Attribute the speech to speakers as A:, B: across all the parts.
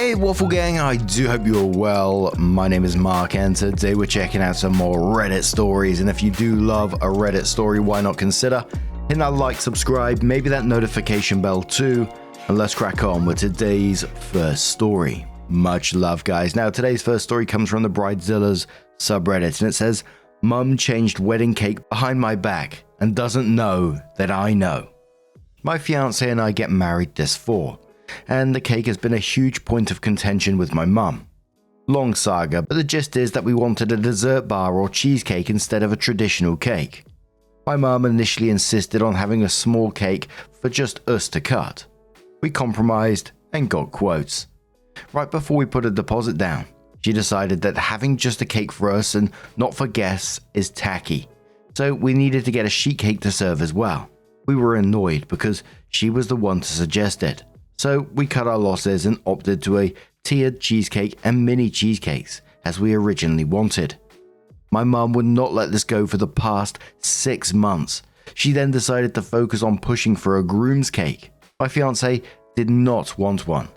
A: Hey Waffle Gang, I do hope you're well. My name is Mark and today we're checking out some more Reddit stories, and if you do love a Reddit story, why not consider hitting that like, subscribe, maybe that notification bell too, and let's crack on with today's first story. Much love guys. Now today's first story comes from the Bridezilla's subreddit and it says, Mum changed wedding cake behind my back and doesn't know that I know. My fiance and I get married this fall, and the cake has been a huge point of contention with my mum. Long saga, but the gist is that we wanted a dessert bar or cheesecake instead of a traditional cake. My mum initially insisted on having a small cake for just us to cut. We compromised and got quotes. Right before we put a deposit down, she decided that having just a cake for us and not for guests is tacky, so we needed to get a sheet cake to serve as well. We were annoyed because she was the one to suggest it. So we cut our losses and opted to a tiered cheesecake and mini cheesecakes as we originally wanted. My mum would not let this go for the past 6 months. She then decided to focus on pushing for a groom's cake. My fiance did not want one.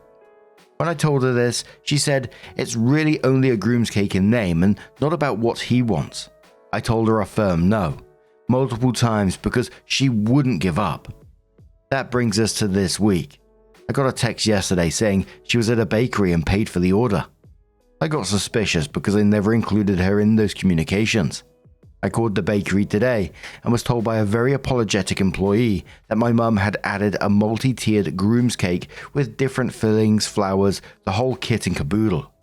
A: When I told her this, she said it's really only a groom's cake in name and not about what he wants. I told her a firm no, multiple times because she wouldn't give up. That brings us to this week. I got a text yesterday saying she was at a bakery and paid for the order. I got suspicious because I never included her in those communications. I called the bakery today and was told by a very apologetic employee that my mum had added a multi-tiered groom's cake with different fillings, flowers, the whole kit and caboodle.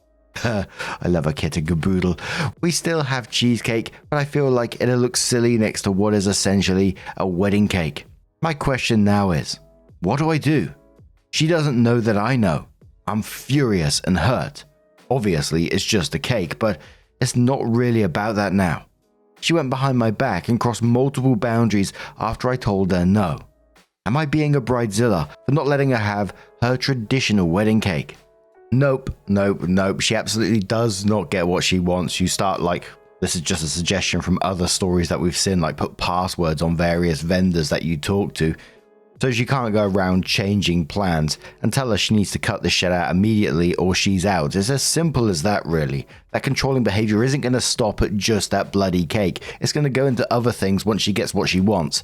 A: I love a kit and caboodle. We still have cheesecake, but I feel like it'll look silly next to what is essentially a wedding cake. My question now is, what do I do? She doesn't know that I know. I'm furious and hurt. Obviously, it's just a cake, but it's not really about that now. She went behind my back and crossed multiple boundaries after I told her no. Am I being a bridezilla for not letting her have her traditional wedding cake? Nope. She absolutely does not get what she wants. You start this is just a suggestion from other stories that we've seen, like put passwords on various vendors that you talk to. So she can't go around changing plans and tell her she needs to cut this shit out immediately or she's out. It's as simple as that really. That controlling behavior isn't going to stop at just that bloody cake. It's going to go into other things once she gets what she wants.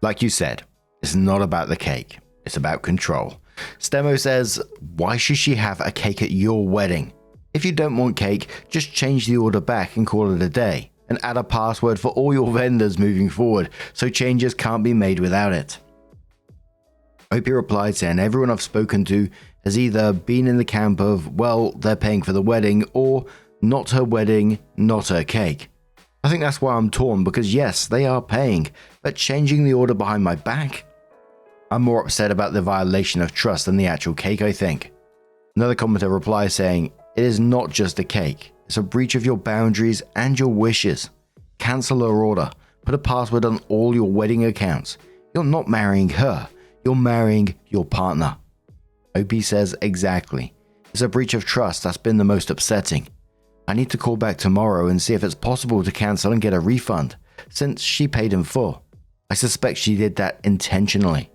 A: Like you said, it's not about the cake. It's about control. Stemo says, why should she have a cake at your wedding? If you don't want cake, just change the order back and call it a day. And add a password for all your vendors moving forward, so changes can't be made without it. OP replied saying everyone I've spoken to has either been in the camp of, well, they're paying for the wedding, or not her wedding, not her cake. I think that's why I'm torn, because yes, they are paying, but changing the order behind my back? I'm more upset about the violation of trust than the actual cake, I think. Another commenter replies saying, it is not just a cake. It's a breach of your boundaries and your wishes. Cancel her order. Put a password on all your wedding accounts. You're not marrying her. You're marrying your partner. OP says exactly. It's a breach of trust that's been the most upsetting. I need to call back tomorrow and see if it's possible to cancel and get a refund, since she paid in full. I suspect she did that intentionally,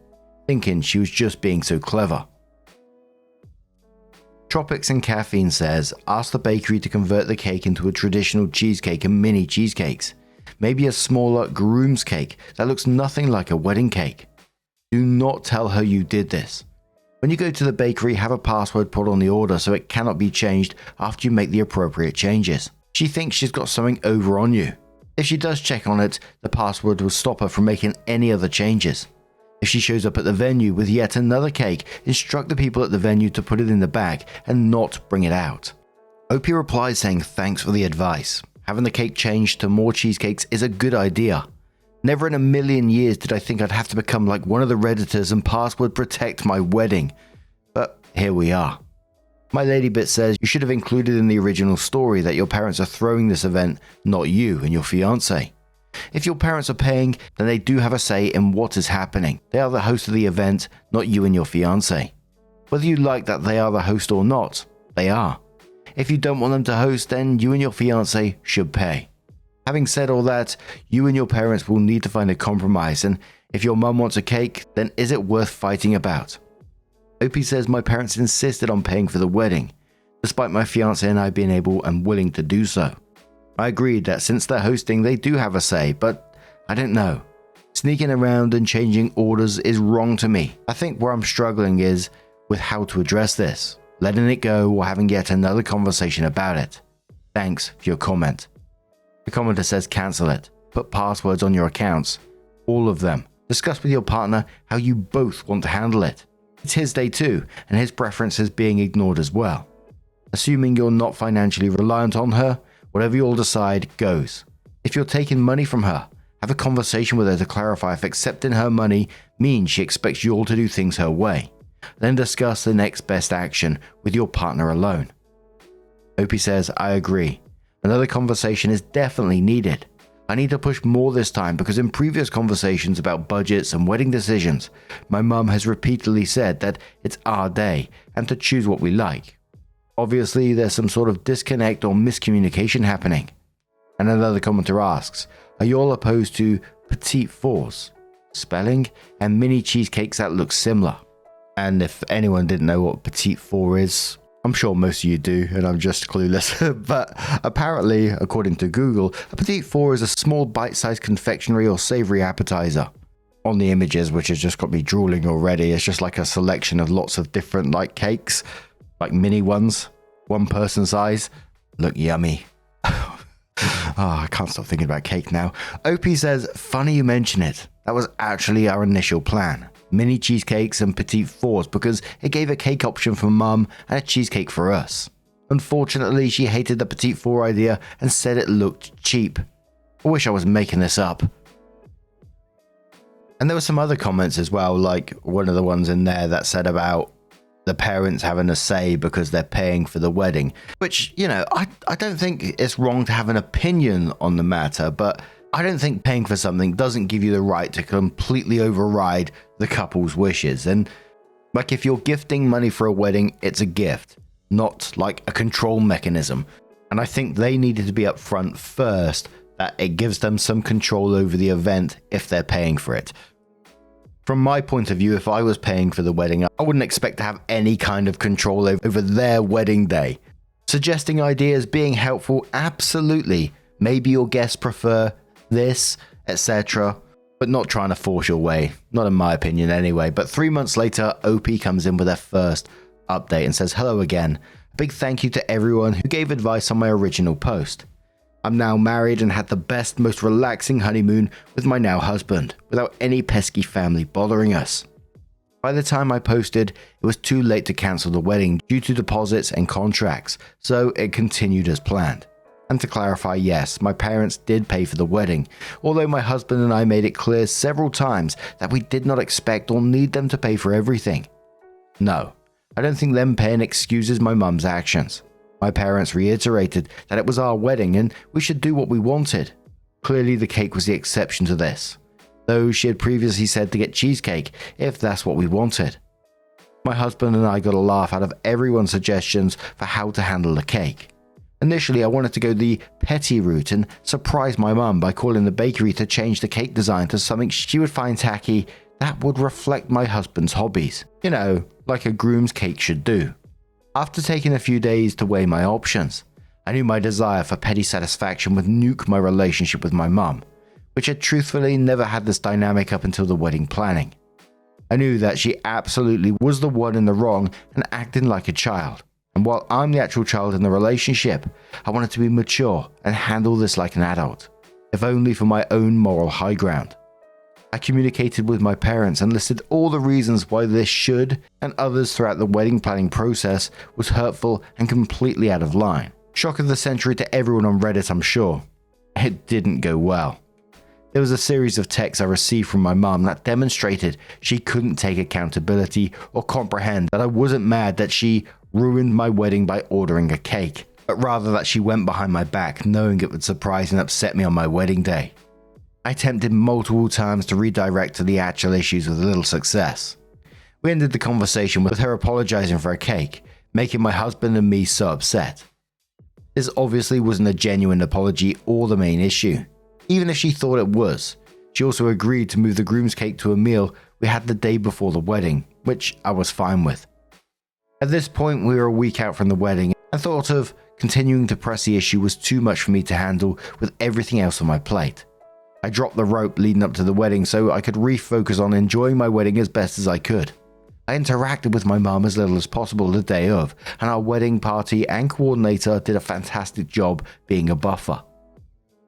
A: thinking she was just being so clever. Tropics and Caffeine says, ask the bakery to convert the cake into a traditional cheesecake and mini cheesecakes. Maybe a smaller groom's cake that looks nothing like a wedding cake. Do not tell her you did this. When you go to the bakery, have a password put on the order so it cannot be changed after you make the appropriate changes. She thinks she's got something over on you. If she does check on it, the password will stop her from making any other changes. If she shows up at the venue with yet another cake, instruct the people at the venue to put it in the bag and not bring it out. OP replies saying thanks for the advice. Having the cake changed to more cheesecakes is a good idea. Never in a million years did I think I'd have to become like one of the Redditors and password protect my wedding. But here we are. My Ladybit says you should have included in the original story that your parents are throwing this event, not you and your fiance. If your parents are paying, then they do have a say in what is happening. They are the host of the event, not you and your fiance. Whether you like that they are the host or not, they are. If you don't want them to host, then you and your fiance should pay. Having said all that, you and your parents will need to find a compromise, and if your mum wants a cake, then is it worth fighting about? Opie says my parents insisted on paying for the wedding, despite my fiance and I being able and willing to do so. I agreed that since they're hosting, they do have a say, but I don't know. Sneaking around and changing orders is wrong to me. I think where I'm struggling is with how to address this, letting it go or having yet another conversation about it. Thanks for your comment. The commenter says cancel it. Put passwords on your accounts. All of them. Discuss with your partner how you both want to handle it. It's his day too, and his preference is being ignored as well. Assuming you're not financially reliant on her, whatever you all decide goes. If you're taking money from her, have a conversation with her to clarify if accepting her money means she expects you all to do things her way. Then discuss the next best action with your partner alone. Opie says, I agree. Another conversation is definitely needed. I need to push more this time because in previous conversations about budgets and wedding decisions, my mum has repeatedly said that it's our day and to choose what we like. Obviously, there's some sort of disconnect or miscommunication happening. And another commenter asks, are you all opposed to petite fours? Spelling and mini cheesecakes that look similar. And if anyone didn't know what petite four is, I'm sure most of you do, and I'm just clueless. But apparently, according to Google, a petite four is a small bite-sized confectionery or savory appetizer. On the images, which has just got me drooling already, it's just like a selection of lots of different like cakes, like mini ones, one person size. Look yummy. I can't stop thinking about cake now. Opie says, funny you mention it. That was actually our initial plan. Mini cheesecakes and petite fours because it gave a cake option for mum and a cheesecake for us. Unfortunately, she hated the petite four idea and said it looked cheap. I wish I was making this up. And there were some other comments as well, like one of the ones in there that said about the parents having a say because they're paying for the wedding, which, you know, I don't think it's wrong to have an opinion on the matter, but I don't think paying for something doesn't give you the right to completely override the couple's wishes. And like if you're gifting money for a wedding, it's a gift, not like a control mechanism. And I think they needed to be upfront first that it gives them some control over the event if they're paying for it. From my point of view, if I was paying for the wedding, I wouldn't expect to have any kind of control over their wedding day. Suggesting ideas, being helpful, absolutely. Maybe your guests prefer this, etc., but not trying to force your way. Not in my opinion anyway. But 3 months later, OP comes in with their first update and says, hello again. A big thank you to everyone who gave advice on my original post. I'm now married and had the best, most relaxing honeymoon with my now husband, without any pesky family bothering us. By the time I posted, it was too late to cancel the wedding due to deposits and contracts, so it continued as planned. And to clarify, yes, my parents did pay for the wedding, although my husband and I made it clear several times that we did not expect or need them to pay for everything. No, I don't think them paying excuses my mum's actions. My parents reiterated that it was our wedding and we should do what we wanted. Clearly the cake was the exception to this, though she had previously said to get cheesecake if that's what we wanted. My husband and I got a laugh out of everyone's suggestions for how to handle the cake. Initially I wanted to go the petty route and surprise my mum by calling the bakery to change the cake design to something she would find tacky that would reflect my husband's hobbies. You know, like a groom's cake should do. After taking a few days to weigh my options, I knew my desire for petty satisfaction would nuke my relationship with my mum, which had truthfully never had this dynamic up until the wedding planning. I knew that she absolutely was the one in the wrong and acting like a child. And while I'm the actual child in the relationship, I wanted to be mature and handle this like an adult, if only for my own moral high ground. I communicated with my parents and listed all the reasons why this should, and others throughout the wedding planning process, was hurtful and completely out of line. Shock of the century to everyone on Reddit, I'm sure. It didn't go well. There was a series of texts I received from my mum that demonstrated she couldn't take accountability or comprehend that I wasn't mad that she ruined my wedding by ordering a cake, but rather that she went behind my back knowing it would surprise and upset me on my wedding day. I attempted multiple times to redirect to the actual issues with little success. We ended the conversation with her apologizing for a cake, making my husband and me so upset. This obviously wasn't a genuine apology or the main issue. Even if she thought it was, she also agreed to move the groom's cake to a meal we had the day before the wedding, which I was fine with. At this point, we were a week out from the wedding, and thought of continuing to press the issue was too much for me to handle with everything else on my plate. I dropped the rope leading up to the wedding so I could refocus on enjoying my wedding as best as I could. I interacted with my mum as little as possible the day of, and our wedding party and coordinator did a fantastic job being a buffer.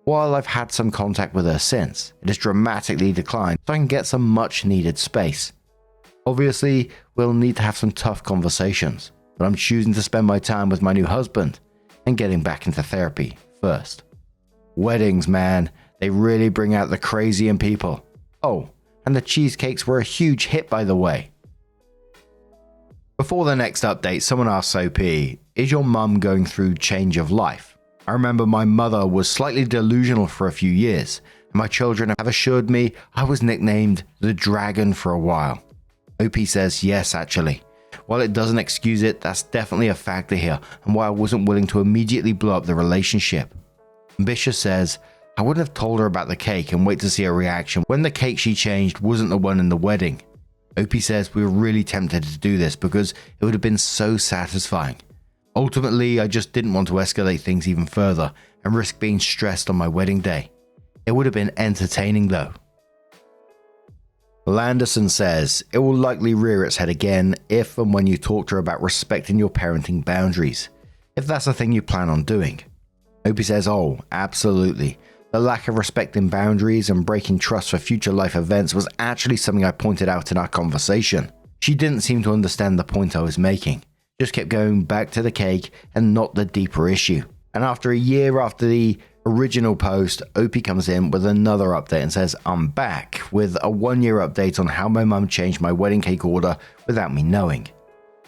A: While I've had some contact with her since, it has dramatically declined so I can get some much needed space. Obviously, we'll need to have some tough conversations, but I'm choosing to spend my time with my new husband and getting back into therapy first. Weddings, man, they really bring out the crazy in people. Oh, and the cheesecakes were a huge hit, by the way. Before the next update, someone asked OP, is your mum going through change of life? I remember my mother was slightly delusional for a few years, and my children have assured me I was nicknamed the Dragon for a while. OP says yes, actually. While it doesn't excuse it, that's definitely a factor here, and why I wasn't willing to immediately blow up the relationship. Ambitious says, I wouldn't have told her about the cake and wait to see her reaction when the cake she changed wasn't the one in the wedding. OP says we were really tempted to do this because it would have been so satisfying. Ultimately, I just didn't want to escalate things even further and risk being stressed on my wedding day. It would have been entertaining though. Landerson says, it will likely rear its head again if and when you talk to her about respecting your parenting boundaries, if that's a thing you plan on doing. OP says, oh, absolutely. The lack of respecting boundaries and breaking trust for future life events was actually something I pointed out in our conversation. She didn't seem to understand the point I was making, just kept going back to the cake and not the deeper issue. And after a year after the original post, OP comes in with another update and says, I'm back with a 1-year update on how my mum changed my wedding cake order without me knowing.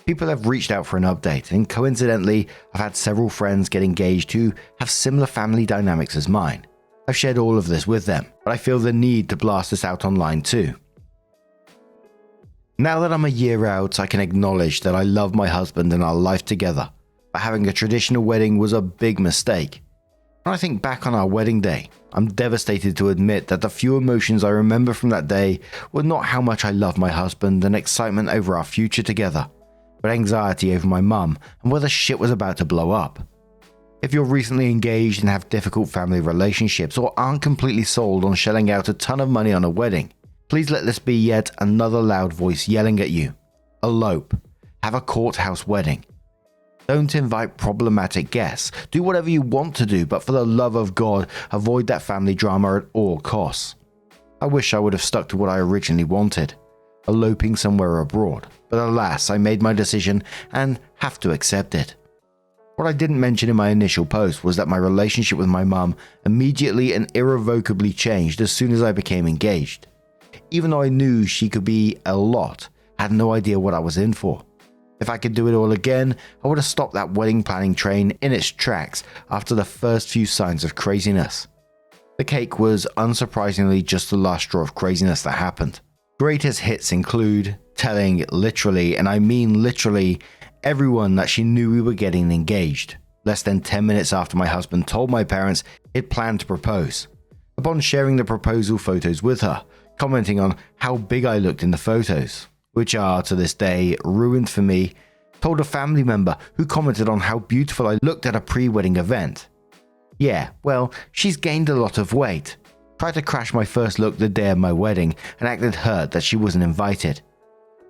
A: People have reached out for an update, and coincidentally, I've had several friends get engaged who have similar family dynamics as mine. I've shared all of this with them, but I feel the need to blast this out online too. Now that I'm a year out, I can acknowledge that I love my husband and our life together, but having a traditional wedding was a big mistake. When I think back on our wedding day, I'm devastated to admit that the few emotions I remember from that day were not how much I love my husband and excitement over our future together, but anxiety over my mum and whether shit was about to blow up. If you're recently engaged and have difficult family relationships or aren't completely sold on shelling out a ton of money on a wedding, please let this be yet another loud voice yelling at you. Elope. Have a courthouse wedding. Don't invite problematic guests. Do whatever you want to do, but for the love of God, avoid that family drama at all costs. I wish I would have stuck to what I originally wanted, eloping somewhere abroad, but alas, I made my decision and have to accept it. What I didn't mention in my initial post was that my relationship with my mum immediately and irrevocably changed as soon as I became engaged. Even though I knew she could be a lot, I had no idea what I was in for. If I could do it all again, I would have stopped that wedding planning train in its tracks after the first few signs of craziness. The cake was unsurprisingly just the last straw of craziness that happened. Greatest hits include telling literally, and I mean literally, everyone that she knew we were getting engaged, less than 10 minutes after my husband told my parents he'd planned to propose. Upon sharing the proposal photos with her, commenting on how big I looked in the photos, which are to this day ruined for me, told a family member who commented on how beautiful I looked at a pre-wedding event. Yeah, well, she's gained a lot of weight. Tried to crash my first look the day of my wedding and acted hurt that she wasn't invited.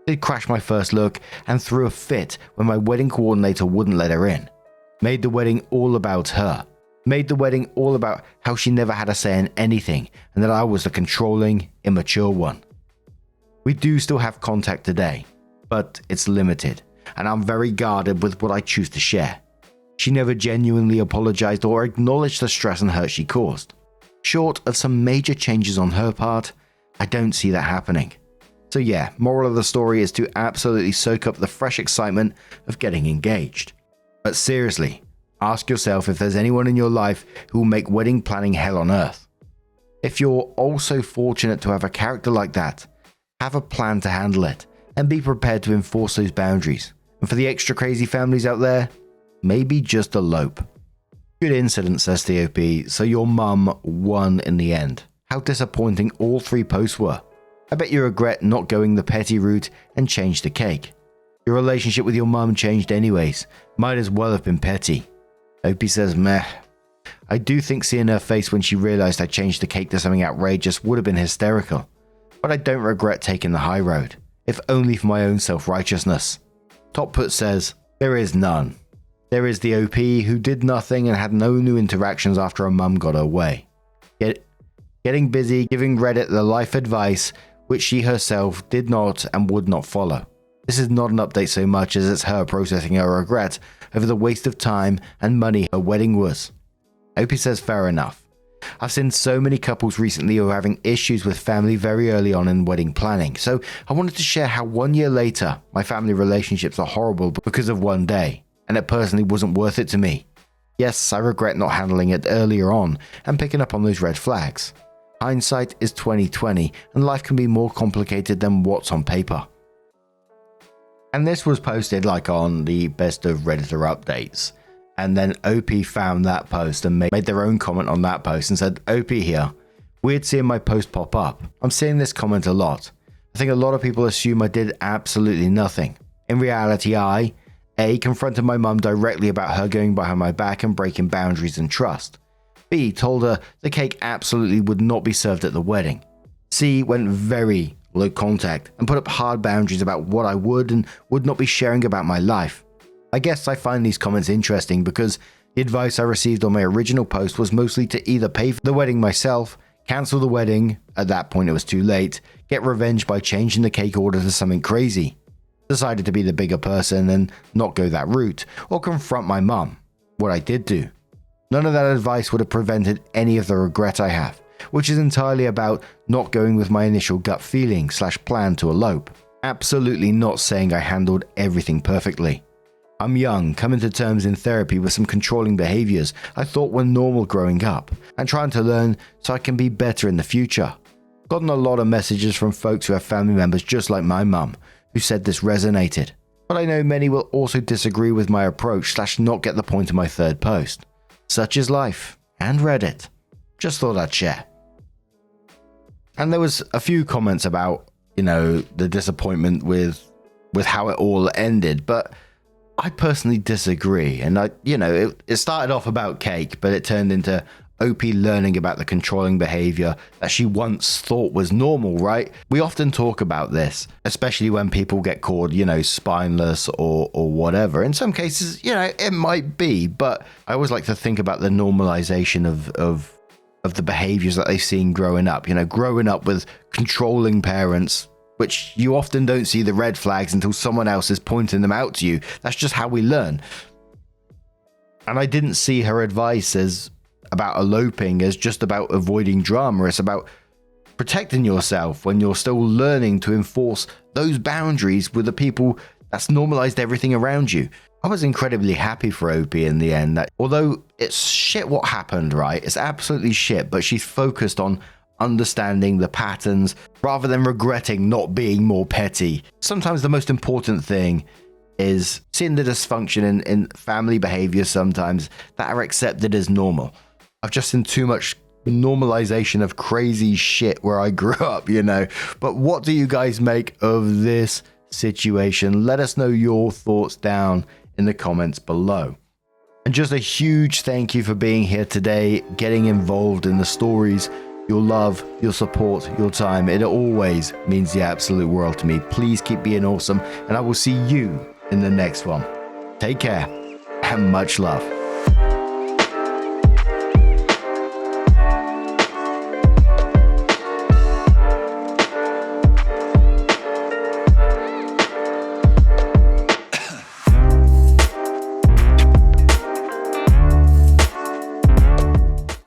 A: Did crash my first look and threw a fit when my wedding coordinator wouldn't let her in. Made the wedding all about her. Made the wedding all about how she never had a say in anything and that I was the controlling, immature one. We do still have contact today, but it's limited, and I'm very guarded with what I choose to share. She never genuinely apologized or acknowledged the stress and hurt she caused. Short of some major changes on her part, I don't see that happening. So yeah, moral of the story is to absolutely soak up the fresh excitement of getting engaged. But seriously, ask yourself if there's anyone in your life who will make wedding planning hell on earth. If you're also fortunate to have a character like that, have a plan to handle it, and be prepared to enforce those boundaries. And for the extra crazy families out there, maybe just elope. Good incident, says TOP, so your mum won in the end. How disappointing all 3 posts were. I bet you regret not going the petty route and changed the cake. Your relationship with your mum changed anyways. Might as well have been petty. Opie says, meh. I do think seeing her face when she realized I changed the cake to something outrageous would have been hysterical. But I don't regret taking the high road, if only for my own self-righteousness. Top Put says, there is none. There is the OP who did nothing and had no new interactions after her mum got her way. Getting busy giving Reddit the life advice which she herself did not and would not follow. This is not an update so much as it's her processing her regret over the waste of time and money her wedding was. Opie says fair enough. I've seen so many couples recently who are having issues with family very early on in wedding planning, so I wanted to share how 1 year later my family relationships are horrible because of one day, and it personally wasn't worth it to me. Yes, I regret not handling it earlier on and picking up on those red flags. Hindsight is 20/20 and life can be more complicated than what's on paper. And this was posted like on the best of Redditor updates. And then OP found that post and made their own comment on that post and said, OP here, weird seeing my post pop up. I'm seeing this comment a lot. I think a lot of people assume I did absolutely nothing. In reality, I, A, confronted my mum directly about her going behind my back and breaking boundaries and trust. B, told her the cake absolutely would not be served at the wedding. C, went very low contact and put up hard boundaries about what I would and would not be sharing about my life. I guess I find these comments interesting because the advice I received on my original post was mostly to either pay for the wedding myself, cancel the wedding, at that point it was too late, get revenge by changing the cake order to something crazy, decided to be the bigger person and not go that route, or confront my mum, what I did do. None of that advice would have prevented any of the regret I have, which is entirely about not going with my initial gut feeling / plan to elope. Absolutely not saying I handled everything perfectly. I'm young, coming to terms in therapy with some controlling behaviors I thought were normal growing up, and trying to learn so I can be better in the future. Gotten a lot of messages from folks who have family members just like my mum, who said this resonated. But I know many will also disagree with my approach / not get the point of my third post. Such is life, and Reddit. Just thought I'd share. And there was a few comments about, the disappointment with how it all ended, but I personally disagree. And it started off about cake, but it turned into OP learning about the controlling behavior that she once thought was normal, right? We often talk about this, especially when people get called, spineless or whatever. In some cases, it might be, but I always like to think about the normalization of the behaviors that they've seen growing up, growing up with controlling parents, which you often don't see the red flags until someone else is pointing them out to you. That's just how we learn. And I didn't see her advice as about eloping as just about avoiding drama. It's about protecting yourself when you're still learning to enforce those boundaries with the people that's normalized everything around you. I was incredibly happy for Opie in the end, that although it's shit what happened, right? It's absolutely shit, but she's focused on understanding the patterns rather than regretting not being more petty. Sometimes the most important thing is seeing the dysfunction in family behavior sometimes that are accepted as normal. I've just seen too much normalization of crazy shit where I grew up, But what do you guys make of this situation? Let us know your thoughts down in the comments below. And just a huge thank you for being here today, getting involved in the stories. Your love, your support, your time, it always means the absolute world to me. Please keep being awesome, and I will see you in the next one. Take care, and much love.